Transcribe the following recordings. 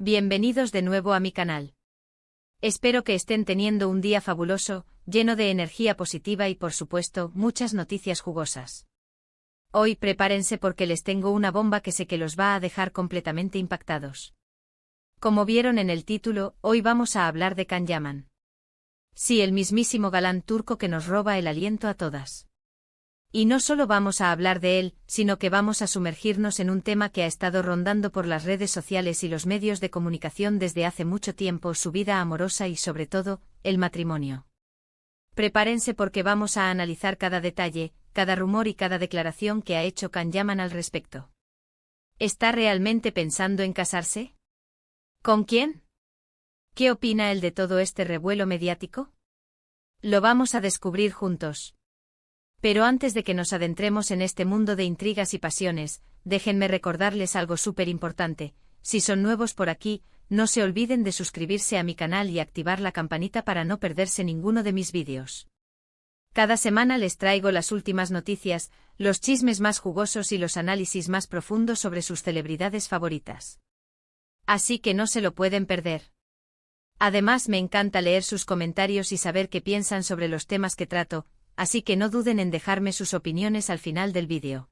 Bienvenidos de nuevo a mi canal. Espero que estén teniendo un día fabuloso, lleno de energía positiva y por supuesto, muchas noticias jugosas. Hoy prepárense porque les tengo una bomba que sé que los va a dejar completamente impactados. Como vieron en el título, hoy vamos a hablar de Can Yaman. Sí, el mismísimo galán turco que nos roba el aliento a todas. Y no solo vamos a hablar de él, sino que vamos a sumergirnos en un tema que ha estado rondando por las redes sociales y los medios de comunicación desde hace mucho tiempo: su vida amorosa y sobre todo, el matrimonio. Prepárense porque vamos a analizar cada detalle, cada rumor y cada declaración que ha hecho Can Yaman al respecto. ¿Está realmente pensando en casarse? ¿Con quién? ¿Qué opina él de todo este revuelo mediático? Lo vamos a descubrir juntos. Pero antes de que nos adentremos en este mundo de intrigas y pasiones, déjenme recordarles algo súper importante. Si son nuevos por aquí, no se olviden de suscribirse a mi canal y activar la campanita para no perderse ninguno de mis vídeos. Cada semana les traigo las últimas noticias, los chismes más jugosos y los análisis más profundos sobre sus celebridades favoritas. Así que no se lo pueden perder. Además, me encanta leer sus comentarios y saber qué piensan sobre los temas que trato, así que no duden en dejarme sus opiniones al final del vídeo.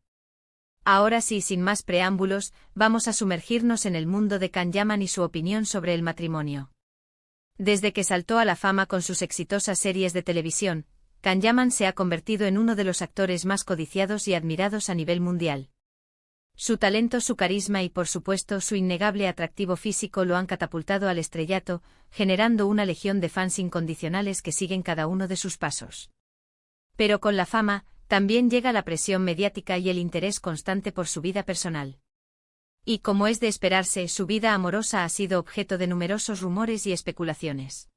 Ahora sí, sin más preámbulos, vamos a sumergirnos en el mundo de Can Yaman y su opinión sobre el matrimonio. Desde que saltó a la fama con sus exitosas series de televisión, Can Yaman se ha convertido en uno de los actores más codiciados y admirados a nivel mundial. Su talento, su carisma y por supuesto su innegable atractivo físico lo han catapultado al estrellato, generando una legión de fans incondicionales que siguen cada uno de sus pasos. Pero con la fama, también llega la presión mediática y el interés constante por su vida personal. Y como es de esperarse, su vida amorosa ha sido objeto de numerosos rumores y especulaciones.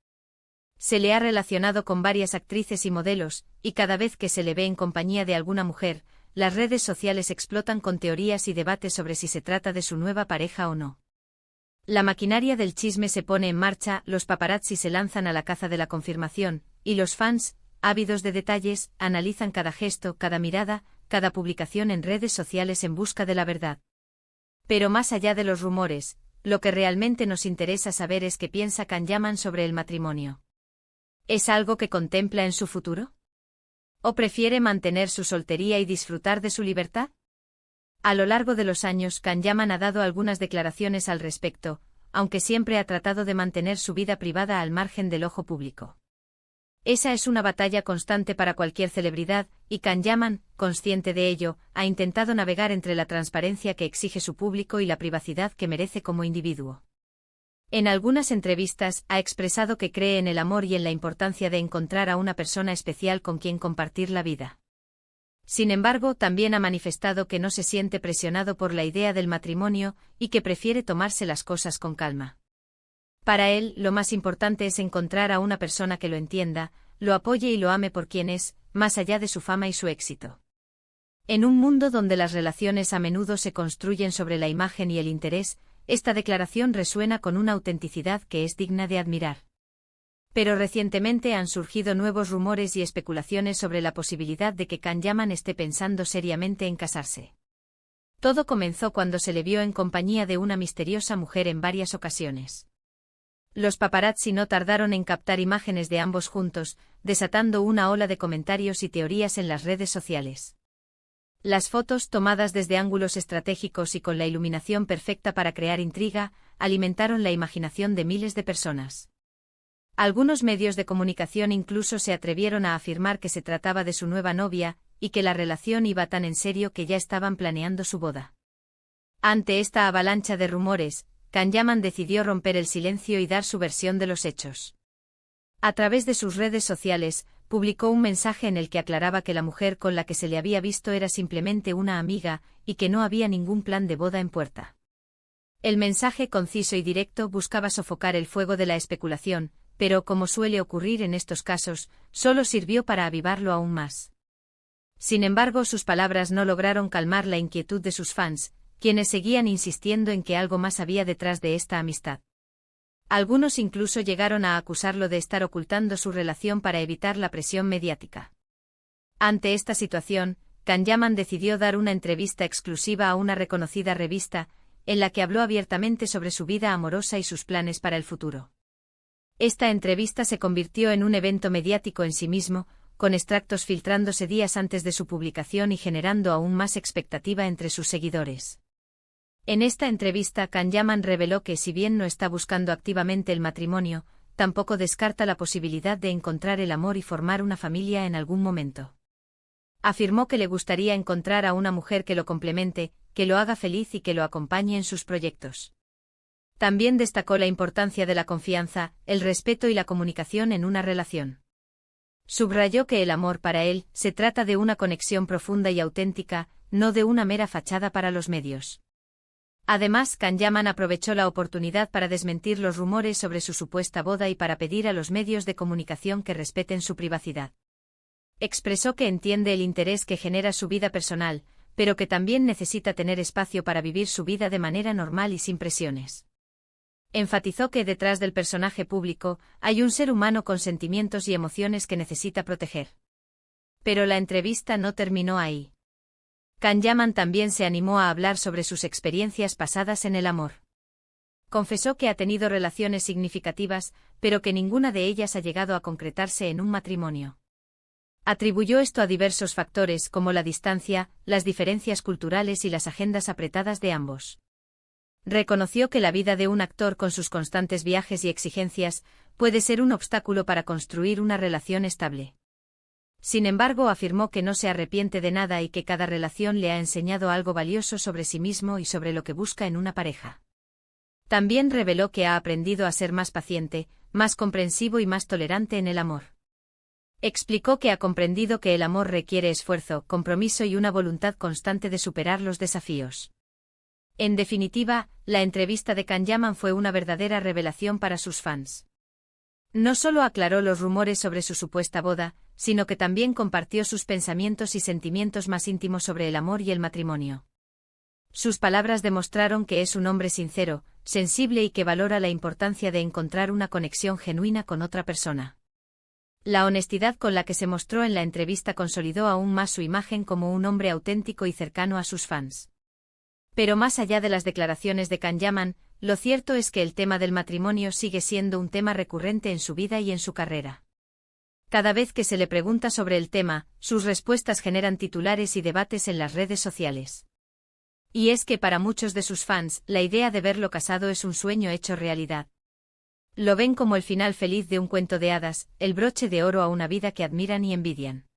Se le ha relacionado con varias actrices y modelos, y cada vez que se le ve en compañía de alguna mujer, las redes sociales explotan con teorías y debates sobre si se trata de su nueva pareja o no. La maquinaria del chisme se pone en marcha, los paparazzi se lanzan a la caza de la confirmación, y los fans, ávidos de detalles, analizan cada gesto, cada mirada, cada publicación en redes sociales en busca de la verdad. Pero más allá de los rumores, lo que realmente nos interesa saber es qué piensa Can Yaman sobre el matrimonio. ¿Es algo que contempla en su futuro? ¿O prefiere mantener su soltería y disfrutar de su libertad? A lo largo de los años, Can Yaman ha dado algunas declaraciones al respecto, aunque siempre ha tratado de mantener su vida privada al margen del ojo público. Esa es una batalla constante para cualquier celebridad, y Can Yaman, consciente de ello, ha intentado navegar entre la transparencia que exige su público y la privacidad que merece como individuo. En algunas entrevistas, ha expresado que cree en el amor y en la importancia de encontrar a una persona especial con quien compartir la vida. Sin embargo, también ha manifestado que no se siente presionado por la idea del matrimonio y que prefiere tomarse las cosas con calma. Para él, lo más importante es encontrar a una persona que lo entienda, lo apoye y lo ame por quien es, más allá de su fama y su éxito. En un mundo donde las relaciones a menudo se construyen sobre la imagen y el interés, esta declaración resuena con una autenticidad que es digna de admirar. Pero recientemente han surgido nuevos rumores y especulaciones sobre la posibilidad de que Can Yaman esté pensando seriamente en casarse. Todo comenzó cuando se le vio en compañía de una misteriosa mujer en varias ocasiones. Los paparazzi no tardaron en captar imágenes de ambos juntos, desatando una ola de comentarios y teorías en las redes sociales. Las fotos, tomadas desde ángulos estratégicos y con la iluminación perfecta para crear intriga, alimentaron la imaginación de miles de personas. Algunos medios de comunicación incluso se atrevieron a afirmar que se trataba de su nueva novia, y que la relación iba tan en serio que ya estaban planeando su boda. Ante esta avalancha de rumores, Can Yaman decidió romper el silencio y dar su versión de los hechos. A través de sus redes sociales, publicó un mensaje en el que aclaraba que la mujer con la que se le había visto era simplemente una amiga, y que no había ningún plan de boda en puerta. El mensaje conciso y directo buscaba sofocar el fuego de la especulación, pero como suele ocurrir en estos casos, solo sirvió para avivarlo aún más. Sin embargo, sus palabras no lograron calmar la inquietud de sus fans, quienes seguían insistiendo en que algo más había detrás de esta amistad. Algunos incluso llegaron a acusarlo de estar ocultando su relación para evitar la presión mediática. Ante esta situación, Can Yaman decidió dar una entrevista exclusiva a una reconocida revista, en la que habló abiertamente sobre su vida amorosa y sus planes para el futuro. Esta entrevista se convirtió en un evento mediático en sí mismo, con extractos filtrándose días antes de su publicación y generando aún más expectativa entre sus seguidores. En esta entrevista, Kanyaman reveló que si bien no está buscando activamente el matrimonio, tampoco descarta la posibilidad de encontrar el amor y formar una familia en algún momento. Afirmó que le gustaría encontrar a una mujer que lo complemente, que lo haga feliz y que lo acompañe en sus proyectos. También destacó la importancia de la confianza, el respeto y la comunicación en una relación. Subrayó que el amor para él se trata de una conexión profunda y auténtica, no de una mera fachada para los medios. Además, Kanyaman aprovechó la oportunidad para desmentir los rumores sobre su supuesta boda y para pedir a los medios de comunicación que respeten su privacidad. Expresó que entiende el interés que genera su vida personal, pero que también necesita tener espacio para vivir su vida de manera normal y sin presiones. Enfatizó que detrás del personaje público hay un ser humano con sentimientos y emociones que necesita proteger. Pero la entrevista no terminó ahí. Kanyaman también se animó a hablar sobre sus experiencias pasadas en el amor. Confesó que ha tenido relaciones significativas, pero que ninguna de ellas ha llegado a concretarse en un matrimonio. Atribuyó esto a diversos factores como la distancia, las diferencias culturales y las agendas apretadas de ambos. Reconoció que la vida de un actor con sus constantes viajes y exigencias puede ser un obstáculo para construir una relación estable. Sin embargo, afirmó que no se arrepiente de nada y que cada relación le ha enseñado algo valioso sobre sí mismo y sobre lo que busca en una pareja. También reveló que ha aprendido a ser más paciente, más comprensivo y más tolerante en el amor. Explicó que ha comprendido que el amor requiere esfuerzo, compromiso y una voluntad constante de superar los desafíos. En definitiva, la entrevista de Kanyaman fue una verdadera revelación para sus fans. No solo aclaró los rumores sobre su supuesta boda, sino que también compartió sus pensamientos y sentimientos más íntimos sobre el amor y el matrimonio. Sus palabras demostraron que es un hombre sincero, sensible y que valora la importancia de encontrar una conexión genuina con otra persona. La honestidad con la que se mostró en la entrevista consolidó aún más su imagen como un hombre auténtico y cercano a sus fans. Pero más allá de las declaraciones de Kanyaman, lo cierto es que el tema del matrimonio sigue siendo un tema recurrente en su vida y en su carrera. Cada vez que se le pregunta sobre el tema, sus respuestas generan titulares y debates en las redes sociales. Y es que para muchos de sus fans, la idea de verlo casado es un sueño hecho realidad. Lo ven como el final feliz de un cuento de hadas, el broche de oro a una vida que admiran y envidian.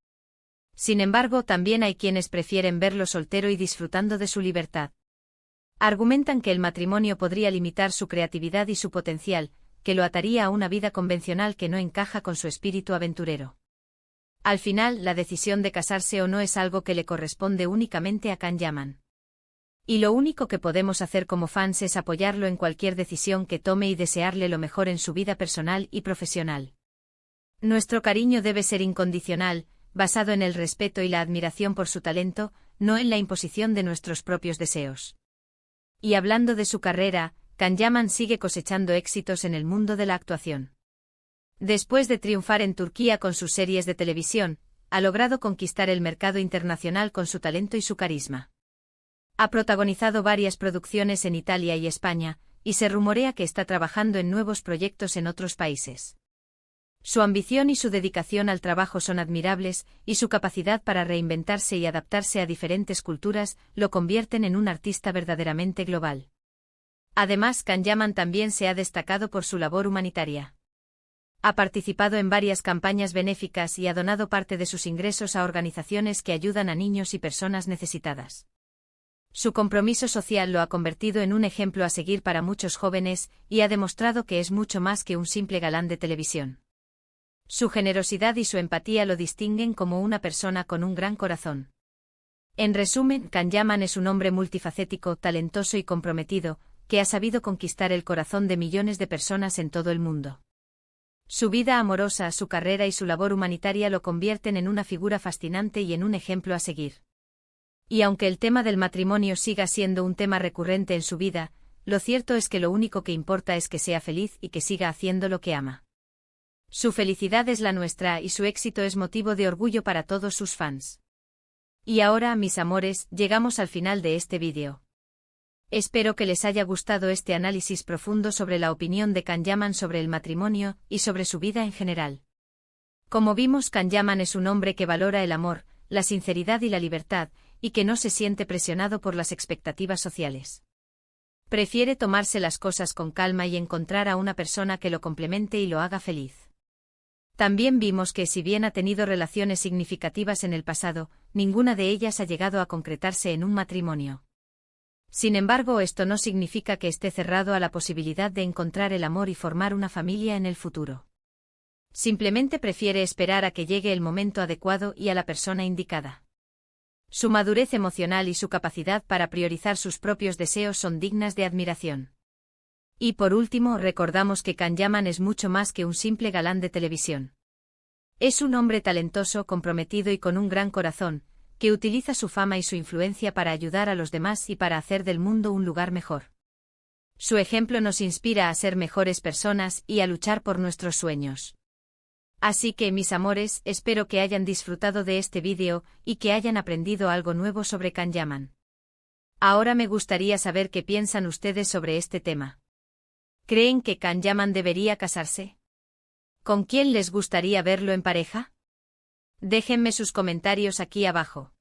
Sin embargo, también hay quienes prefieren verlo soltero y disfrutando de su libertad. Argumentan que el matrimonio podría limitar su creatividad y su potencial, que lo ataría a una vida convencional que no encaja con su espíritu aventurero. Al final, la decisión de casarse o no es algo que le corresponde únicamente a Kanyaman. Y lo único que podemos hacer como fans es apoyarlo en cualquier decisión que tome y desearle lo mejor en su vida personal y profesional. Nuestro cariño debe ser incondicional, basado en el respeto y la admiración por su talento, no en la imposición de nuestros propios deseos. Y hablando de su carrera, Kanyaman sigue cosechando éxitos en el mundo de la actuación. Después de triunfar en Turquía con sus series de televisión, ha logrado conquistar el mercado internacional con su talento y su carisma. Ha protagonizado varias producciones en Italia y España, y se rumorea que está trabajando en nuevos proyectos en otros países. Su ambición y su dedicación al trabajo son admirables, y su capacidad para reinventarse y adaptarse a diferentes culturas lo convierten en un artista verdaderamente global. Además, Kanyaman también se ha destacado por su labor humanitaria. Ha participado en varias campañas benéficas y ha donado parte de sus ingresos a organizaciones que ayudan a niños y personas necesitadas. Su compromiso social lo ha convertido en un ejemplo a seguir para muchos jóvenes y ha demostrado que es mucho más que un simple galán de televisión. Su generosidad y su empatía lo distinguen como una persona con un gran corazón. En resumen, Kanyaman es un hombre multifacético, talentoso y comprometido, que ha sabido conquistar el corazón de millones de personas en todo el mundo. Su vida amorosa, su carrera y su labor humanitaria lo convierten en una figura fascinante y en un ejemplo a seguir. Y aunque el tema del matrimonio siga siendo un tema recurrente en su vida, lo cierto es que lo único que importa es que sea feliz y que siga haciendo lo que ama. Su felicidad es la nuestra y su éxito es motivo de orgullo para todos sus fans. Y ahora, mis amores, llegamos al final de este vídeo. Espero que les haya gustado este análisis profundo sobre la opinión de Kanyaman sobre el matrimonio y sobre su vida en general. Como vimos, Kanyaman es un hombre que valora el amor, la sinceridad y la libertad, y que no se siente presionado por las expectativas sociales. Prefiere tomarse las cosas con calma y encontrar a una persona que lo complemente y lo haga feliz. También vimos que si bien ha tenido relaciones significativas en el pasado, ninguna de ellas ha llegado a concretarse en un matrimonio. Sin embargo, esto no significa que esté cerrado a la posibilidad de encontrar el amor y formar una familia en el futuro. Simplemente prefiere esperar a que llegue el momento adecuado y a la persona indicada. Su madurez emocional y su capacidad para priorizar sus propios deseos son dignas de admiración. Y por último, recordamos que Kanyaman es mucho más que un simple galán de televisión. Es un hombre talentoso, comprometido y con un gran corazón, que utiliza su fama y su influencia para ayudar a los demás y para hacer del mundo un lugar mejor. Su ejemplo nos inspira a ser mejores personas y a luchar por nuestros sueños. Así que, mis amores, espero que hayan disfrutado de este vídeo y que hayan aprendido algo nuevo sobre Kanyaman. Ahora me gustaría saber qué piensan ustedes sobre este tema. ¿Creen que Kanyaman debería casarse? ¿Con quién les gustaría verlo en pareja? Déjenme sus comentarios aquí abajo.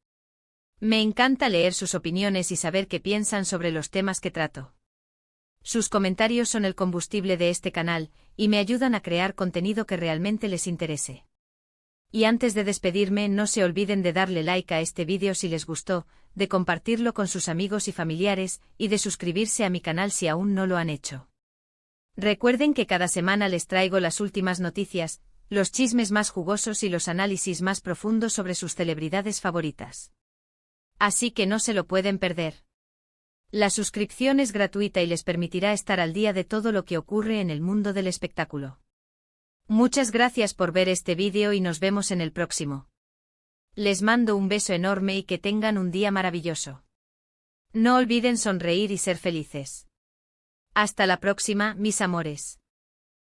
Me encanta leer sus opiniones y saber qué piensan sobre los temas que trato. Sus comentarios son el combustible de este canal, y me ayudan a crear contenido que realmente les interese. Y antes de despedirme, no se olviden de darle like a este vídeo si les gustó, de compartirlo con sus amigos y familiares, y de suscribirse a mi canal si aún no lo han hecho. Recuerden que cada semana les traigo las últimas noticias, los chismes más jugosos y los análisis más profundos sobre sus celebridades favoritas. Así que no se lo pueden perder. La suscripción es gratuita y les permitirá estar al día de todo lo que ocurre en el mundo del espectáculo. Muchas gracias por ver este vídeo y nos vemos en el próximo. Les mando un beso enorme y que tengan un día maravilloso. No olviden sonreír y ser felices. Hasta la próxima, mis amores.